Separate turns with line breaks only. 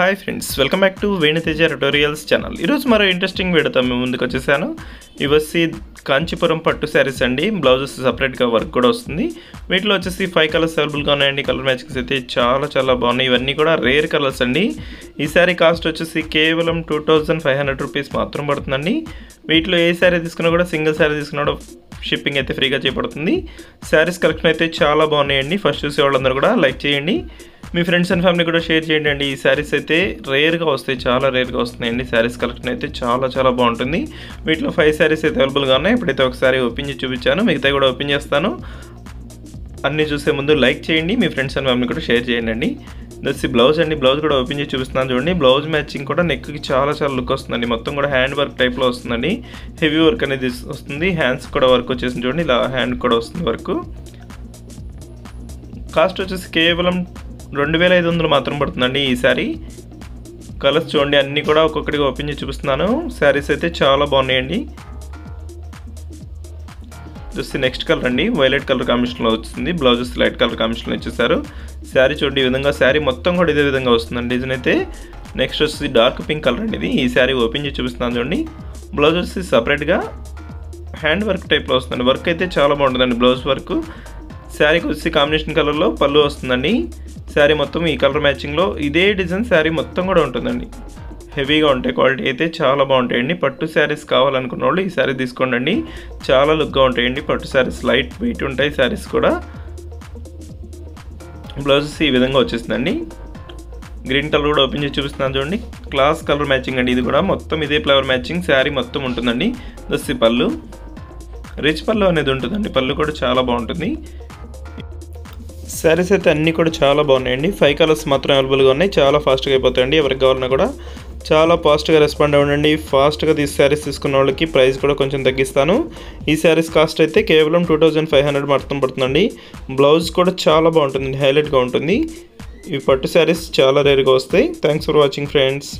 Hi friends, welcome back to Venu Teja tutorials channel. ఈరోజు మరో interesting వీడియోతో మేము ముందుకు వచ్చేసాను. ఇవన్నీ కాంచీపురం పట్టు శారీస్ అండి. బ్లౌజెస్ సపరేట్గా వర్క్ కూడా వస్తుంది. వీటిలో వచ్చేసి 5 కలర్స్ అవైలబుల్గా ఉన్నాయండి. కలర్ మ్యాచింగ్స్ అయితే చాలా బాగున్నాయి. ఇవన్నీ కూడా రేర్ కలర్స్ అండి. ఈ శారీ కాస్ట్ వచ్చేసి కేవలం 2500 రూపీస్ మాత్రం పడుతుందండి. వీటిలో ఏ శారీ తీసుకున్నా కూడా, సింగిల్ శారీ తీసుకున్నా కూడా షిప్పింగ్ అయితే ఫ్రీగా చేయబడుతుంది. శారీస్ కలెక్షన్ అయితే చాలా బాగున్నాయండి. ఫస్ట్ చూసే వాళ్ళందరూ కూడా లైక్ చేయండి, మీ ఫ్రెండ్స్ అండ్ ఫ్యామిలీ కూడా షేర్ చేయండి అండి. ఈ శారీస్ అయితే రేర్గా వస్తాయి, చాలా రేర్గా వస్తున్నాయండి. శారీస్ కలెక్షన్ అయితే చాలా బాగుంటుంది. వీటిలో 5 శారీస్ అయితే అవైలబుల్గా ఉన్నాయి. ఇప్పుడైతే ఒకసారి ఓపెన్ చేసి చూపించాను, మిగతా కూడా ఓపెన్ చేస్తాను. అన్నీ చూసే ముందు లైక్ చేయండి, మీ ఫ్రెండ్స్ అండ్ ఫ్యామిలీ కూడా షేర్ చేయండి అండి. దట్స్ బ్లౌజ్ అండి. బ్లౌజ్ కూడా ఓపెన్ చేసి చూపిస్తున్నాను చూడండి. బ్లౌజ్ మ్యాచింగ్ కూడా నెక్కి చాలా లుక్ వస్తుందండి. మొత్తం కూడా హ్యాండ్ వర్క్ టైప్లో వస్తుందండి. హెవీ వర్క్ అనేది వస్తుంది. హ్యాండ్స్ కూడా వర్క్ వచ్చేసింది చూడండి, ఇలా హ్యాండ్ కూడా వస్తుంది వర్క్. కాస్ట్ వచ్చేసి కేవలం 2500 మాత్రం పడుతుందండి ఈ శారీ. కలర్స్ చూడండి, అన్నీ కూడా ఒక్కొక్కటిగా ఓపెన్ చేసి చూపిస్తున్నాను. శారీస్ అయితే చాలా బాగున్నాయండి. చూస్తే నెక్స్ట్ కలర్ అండి, వైలెట్ కలర్ కాంబినేషన్లో వచ్చింది. బ్లౌజెస్ లైట్ కలర్ కాంబినేషన్లో ఇచ్చేసారు. శారీ చూడండి, ఈ విధంగా శారీ మొత్తం కూడా ఇదే విధంగా వస్తుందండి డిజైన్ అయితే. నెక్స్ట్ వచ్చి డార్క్ పింక్ కలర్ అండి. ఇది ఈ శారీ ఓపెన్ చేసి చూపిస్తున్నాను చూడండి. బ్లౌజ్ వచ్చి సపరేట్గా హ్యాండ్ వర్క్ టైప్లో వస్తుందండి. వర్క్ అయితే చాలా బాగుంటుందండి బ్లౌజ్ వర్క్. శారీకి వచ్చి కాంబినేషన్ కలర్లో పళ్ళు వస్తుందండి. శారీ మొత్తం ఈ కలర్ మ్యాచింగ్లో ఇదే డిజైన్ శారీ మొత్తం కూడా ఉంటుందండి. హెవీగా ఉంటాయి, క్వాలిటీ అయితే చాలా బాగుంటాయండి. పట్టు శారీస్ కావాలనుకున్న వాళ్ళు ఈ శారీ తీసుకోండి, చాలా లుక్గా ఉంటాయండి. పట్టు శారీస్ లైట్ వెయిట్ ఉంటాయి శారీస్ కూడా. బ్లౌజెస్ ఈ విధంగా వచ్చేసిందండి. గ్రీన్ కలర్ కూడా ఓపెన్ చేసి చూపిస్తున్నాను చూడండి. క్లాస్ కలర్ మ్యాచింగ్ అండి. ఇది కూడా మొత్తం ఇదే ఫ్లవర్ మ్యాచింగ్ శారీ మొత్తం ఉంటుందండి. దస్సి పళ్ళు, రిచ్ పళ్ళు అనేది ఉంటుందండి. పళ్ళు కూడా చాలా బాగుంటుంది. శారీస్ అయితే అన్నీ కూడా చాలా బాగున్నాయండి. 5 కలర్స్ మాత్రం అవైలబుల్గా ఉన్నాయి. చాలా ఫాస్ట్గా అయిపోతాయండి. ఎవరికి కావాలన్నా కూడా చాలా ఫాస్ట్గా రెస్పాండ్ అవ్వండి. ఫాస్ట్గా శారీస్ తీసుకున్న వాళ్ళకి ప్రైస్ కూడా కొంచెం తగ్గిస్తాను. ఈ శారీస్ కాస్ట్ అయితే కేవలం 2500 మాత్రం పడుతుందండి. బ్లౌజ్ కూడా చాలా బాగుంటుంది, హైలైట్గా ఉంటుంది. ఈ పట్టు శారీస్ చాలా రేర్గా వస్తాయి. Thanks for watching friends.